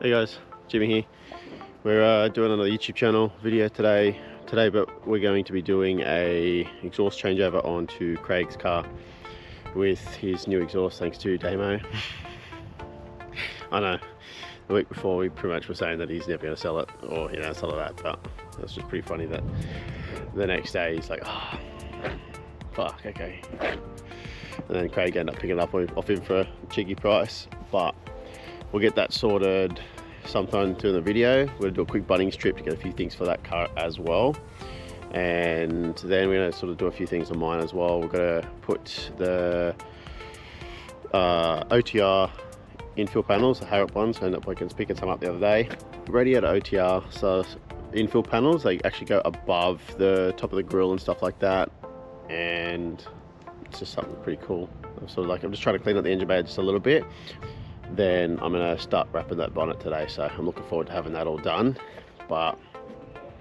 Hey guys, Jimmy here. We're doing another YouTube channel video today, but we're going to be doing a exhaust changeover onto Craig's car with his new exhaust, thanks to Damo. I know, the week before we pretty much were saying that he's never going to sell it, or stuff like that, but that's just pretty funny that the next day he's like, oh, fuck, okay. And then Craig ended up picking it up off him for a cheeky price, but we'll get that sorted sometime during the video. We're gonna do a quick Bunnings trip to get a few things for that car as well. And then we're gonna sort of do a few things on mine as well. We're gonna put the OTR infill panels, the Harrop ones. I ended up picking some up the other day. Radiator OTR, so infill panels, they actually go above the top of the grille and stuff like that. And it's just something pretty cool. I'm just trying to clean up the engine bay just a little bit. Then I'm gonna start wrapping that bonnet today, so I'm looking forward to having that all done. But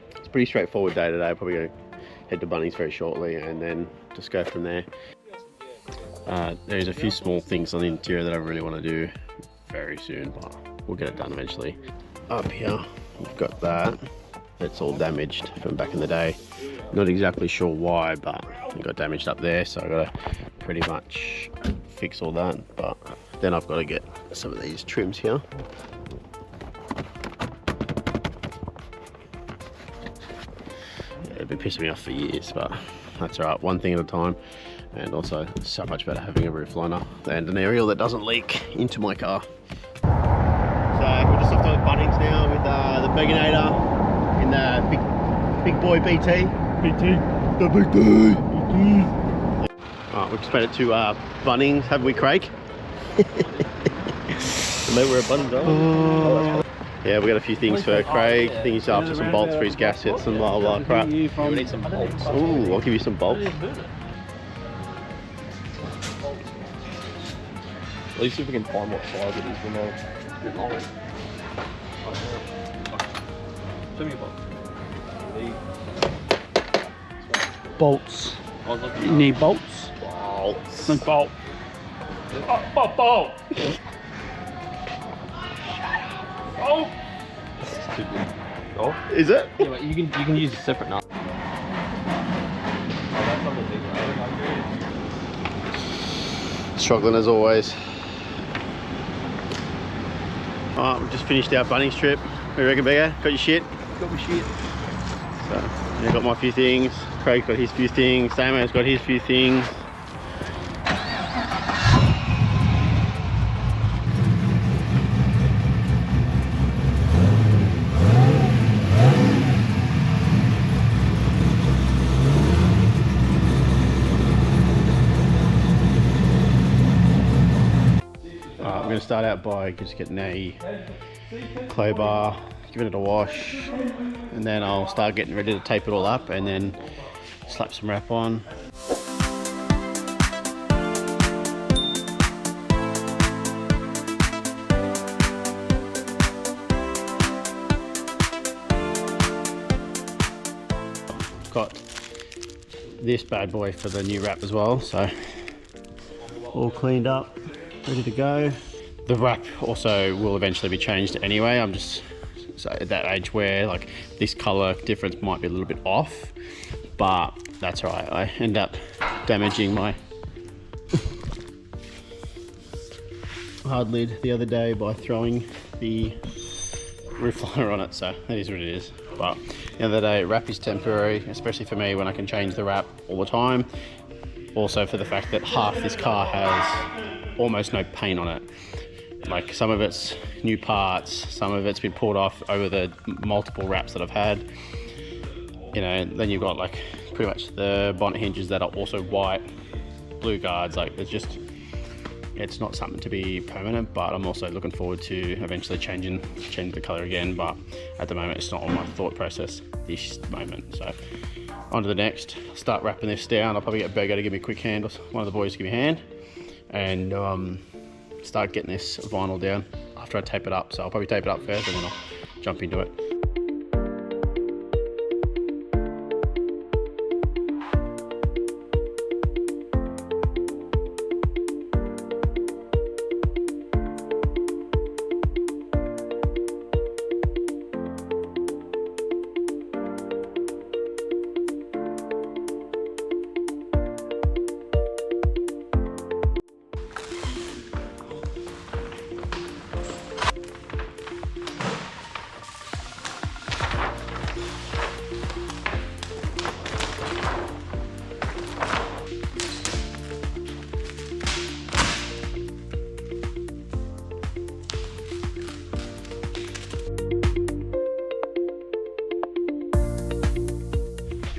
it's a pretty straightforward day today. Probably gonna head to Bunnings very shortly and then just go from there. There's a few small things on the interior that I really want to do very soon, but we'll get it done eventually. Up here we've got that. It's all damaged from back in the day. Not exactly sure why, but it got damaged up there, so I gotta pretty much fix all that. But then I've got to get some of these trims here. Yeah, they've been pissing me off for years, but that's all right, one thing at a time. And also, so much better having a roof liner and an aerial that doesn't leak into my car. So we're just off to Bunnings now with the Burgonator in the big boy BT. The BT. Alright, we've just made it to Bunnings, haven't we, Craig? Mate, we're at Bunnings, aren't we? Yeah, we got a few things for Craig. I think he's after some bolts for his gaskets and blah blah crap. We need some bolts. Ooh, I'll give you some bolts. At least if we can find what size it is, we know. Show me a bolt. Bolts. You need bolts? Bolts. No bolt. Bolt. Oh. Oh? Is it? Yeah, but you can use a separate nut. Struggling as always. Alright, we've just finished our Bunnings trip. What do you reckon, Beggar? Got your shit? Got my shit. So, I got my few things. Craig's got his few things. Damo's got his few things. I'm going to start out by just getting a clay bar, giving it a wash, and then I'll start getting ready to tape it all up and then slap some wrap on. Got this bad boy for the new wrap as well, so all cleaned up, ready to go. The wrap also will eventually be changed anyway. I'm just at that age where like this color difference might be a little bit off, but that's right. I end up damaging my hard lid the other day by throwing the roof liner on it, so that is what it is. But the other day, wrap is temporary, especially for me when I can change the wrap all the time. Also for the fact that half this car has almost no paint on it. Like some of it's new parts, some of it's been pulled off over the multiple wraps that I've had. Then you've got like pretty much the bonnet hinges that are also white, blue guards. Like it's not something to be permanent, but I'm also looking forward to eventually changing the color again. But at the moment, it's not on my thought process this moment. So on to the next. Start wrapping this down. I'll probably get Bergo to give me a quick hand, or one of the boys to give me a hand, and start getting this vinyl down after I tape it up. So I'll probably tape it up first and then I'll jump into it.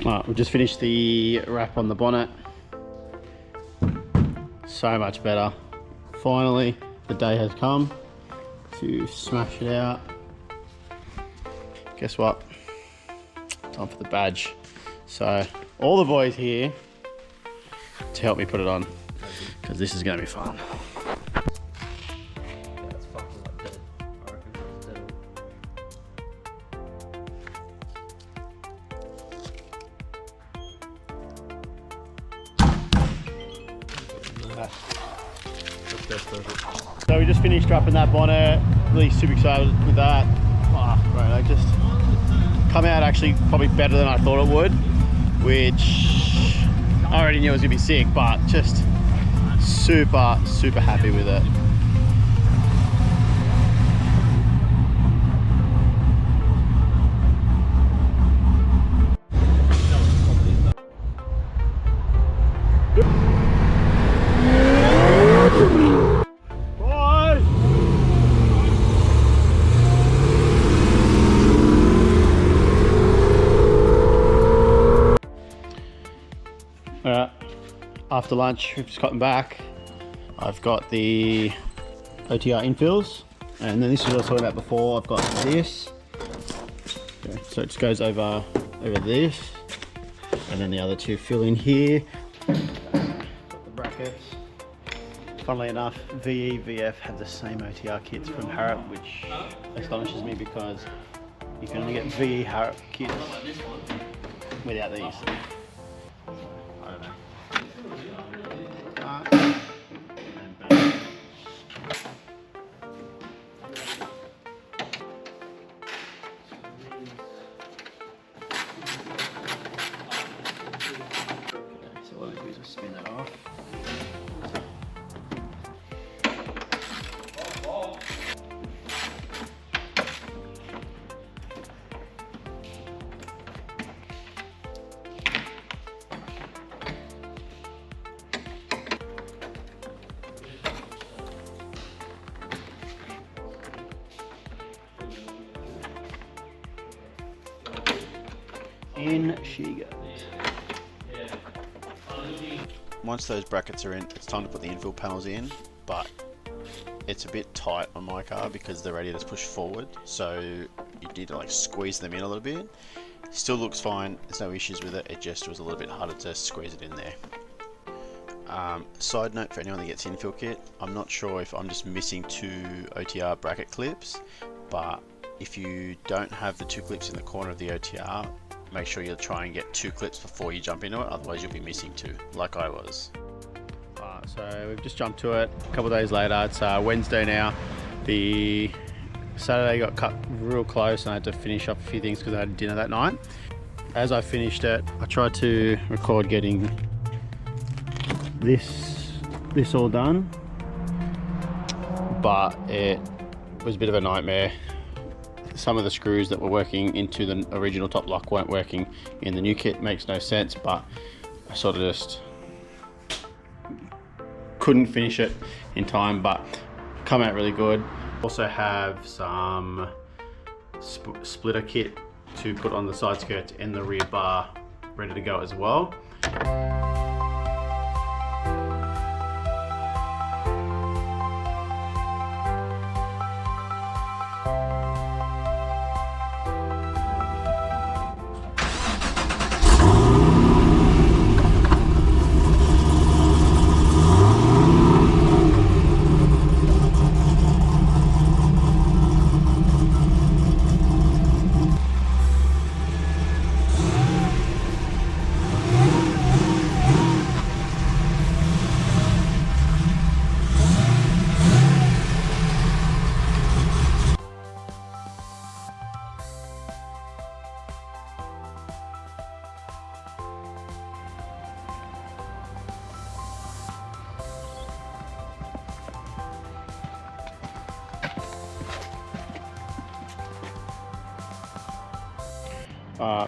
Alright, we've just finished the wrap on the bonnet. So much better. Finally, the day has come to smash it out. Guess what? Time for the badge. So, all the boys here to help me put it on, because this is going to be fun. That's fucking like dead. I reckon that's dead. That's perfect. So we just finished wrapping that bonnet. Really super excited with that. Oh, right, I just come out actually probably better than I thought it would, which I already knew it was gonna be sick, but just super happy with it. Alright, after lunch we've just gotten back. I've got the OTR infills, and then this is what I was talking about before. I've got this, okay, so it just goes over this, and then the other two fill in here. Got the brackets. Funnily enough, VE, VF have the same OTR kits from Harrop, which astonishes me because you can only get VE Harrop kits without these. I don't know. And bang. So what I do is I spin that off. In she goes. Once those brackets are in, it's time to put the infill panels in, but it's a bit tight on my car because the radiator's pushed forward, so you need to like squeeze them in a little bit. Still looks fine, there's no issues with it, it just was a little bit harder to squeeze it in there. Side note for anyone that gets infill kit, I'm not sure if I'm just missing 2 OTR bracket clips, but if you don't have the 2 clips in the corner of the OTR, make sure you try and get 2 clips before you jump into it, otherwise you'll be missing 2, like I was. So we've just jumped to it a couple of days later. It's Wednesday now. The Saturday got cut real close and I had to finish up a few things because I had dinner that night. As I finished it, I tried to record getting this all done, but it was a bit of a nightmare. Some of the screws that were working into the original top lock weren't working in the new kit. Makes no sense, but I sort of just couldn't finish it in time, but come out really good. Also have some splitter kit to put on the side skirts and the rear bar ready to go as well.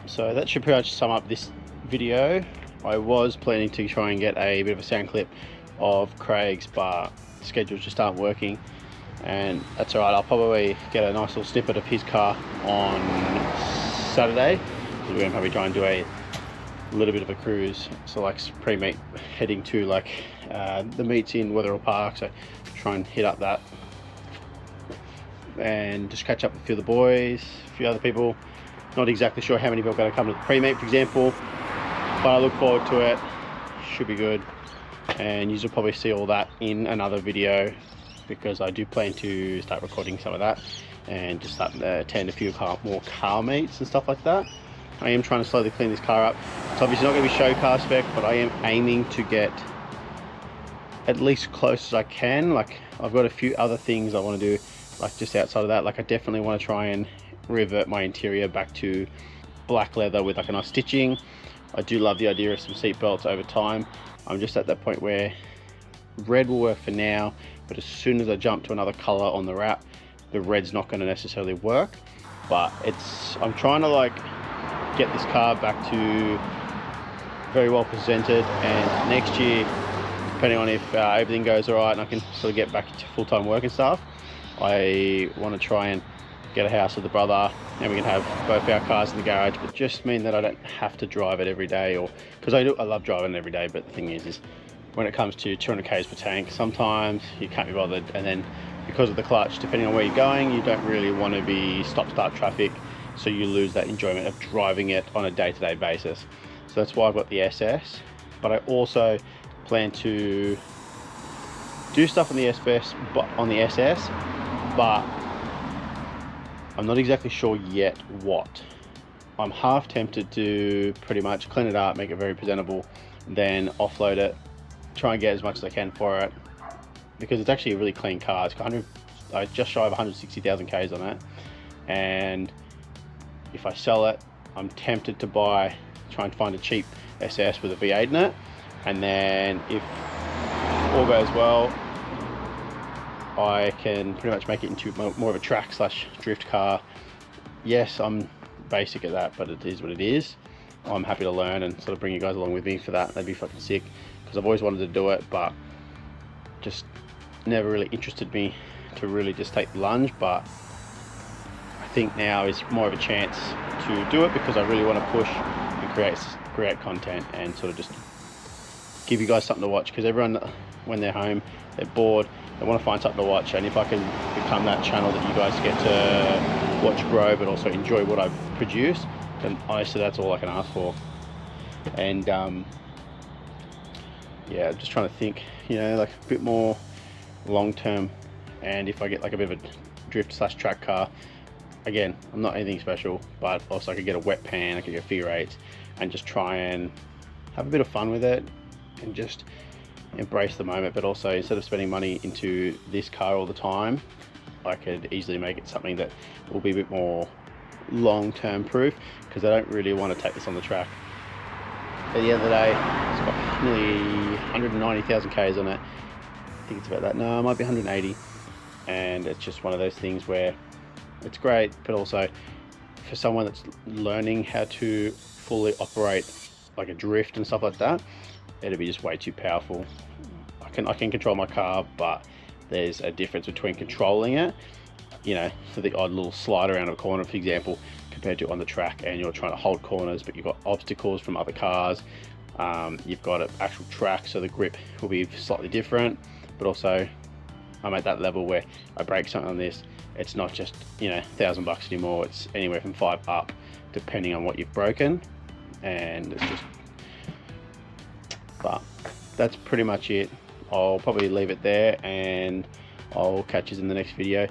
So that should pretty much sum up this video. I was planning to try and get a bit of a sound clip of Craig's, but schedules just aren't working, and that's alright. I'll probably get a nice little snippet of his car on Saturday. We're going to probably try and do a a little bit of a cruise, so like pre-meet heading to like the meets in Wetherill Park, so try and hit up that and just catch up with a few of the boys, a few other people. Not exactly sure how many people are going to come to the pre-meet, for example, but I look forward to it. Should be good, and you'll probably see all that in another video, because I do plan to start recording some of that and just start to attend a few more car meets and stuff like that. I am trying to slowly clean this car up. It's obviously not going to be show car spec, but I am aiming to get at least close as I can. Like, I've got a few other things I want to do, like just outside of that. Like, I definitely want to try and revert my interior back to black leather with like a nice stitching. I do love the idea of some seat belts over time. I'm just at that point where red will work for now, but as soon as I jump to another color on the wrap, the red's not going to necessarily work. But I'm trying to like get this car back to very well presented, and next year, depending on if everything goes all right and I can sort of get back to full-time work and stuff, I want to try and get a house with the brother, and we can have both our cars in the garage, but just mean that I don't have to drive it every day, or because I love driving it every day, but the thing is when it comes to 200 k's per tank, sometimes you can't be bothered, and then because of the clutch, depending on where you're going, you don't really want to be stop-start traffic, so you lose that enjoyment of driving it on a day-to-day basis. So that's why I've got the SS, but I also plan to do stuff on the SS, but I'm not exactly sure yet what. I'm half tempted to pretty much clean it up, make it very presentable, then offload it, try and get as much as I can for it, because it's actually a really clean car. It's got just shy of 160,000 k's on it, and if I sell it, I'm tempted to try and find a cheap SS with a V8 in it, and then if all goes well, I can pretty much make it into more of a track / drift car. Yes, I'm basic at that, but it is what it is. I'm happy to learn and sort of bring you guys along with me for that. That'd be fucking sick, because I've always wanted to do it, but just never really interested me to really just take the lunge. But I think now is more of a chance to do it, because I really want to push and create content and sort of just give you guys something to watch, because everyone, when they're home, they're bored, they want to find something to watch, and if I can become that channel that you guys get to watch grow but also enjoy what I produce, then honestly that's all I can ask for. And yeah, just trying to think, you know, like a bit more long term, and if I get like a bit of a drift / track car, again, I'm not anything special, but also I could get a wet pan, I could get figure eights, and just try and have a bit of fun with it and just embrace the moment. But also, instead of spending money into this car all the time, I could easily make it something that will be a bit more long-term proof, because I don't really want to take this on the track. At the end of the day, it's got nearly 190,000 k's on it. I think it's about that. No, it might be 180. And it's just one of those things where it's great, but also for someone that's learning how to fully operate like a drift and stuff like that, it'd be just way too powerful. I can control my car, but there's a difference between controlling it, you know, for the odd little slide around a corner, for example, compared to on the track, and you're trying to hold corners, but you've got obstacles from other cars. You've got an actual track, so the grip will be slightly different, but also I'm at that level where I break something on this, it's not just, you know, $1,000 anymore, it's anywhere from 5 up, depending on what you've broken. And it's just, but that's pretty much it. I'll probably leave it there, and I'll catch you in the next video.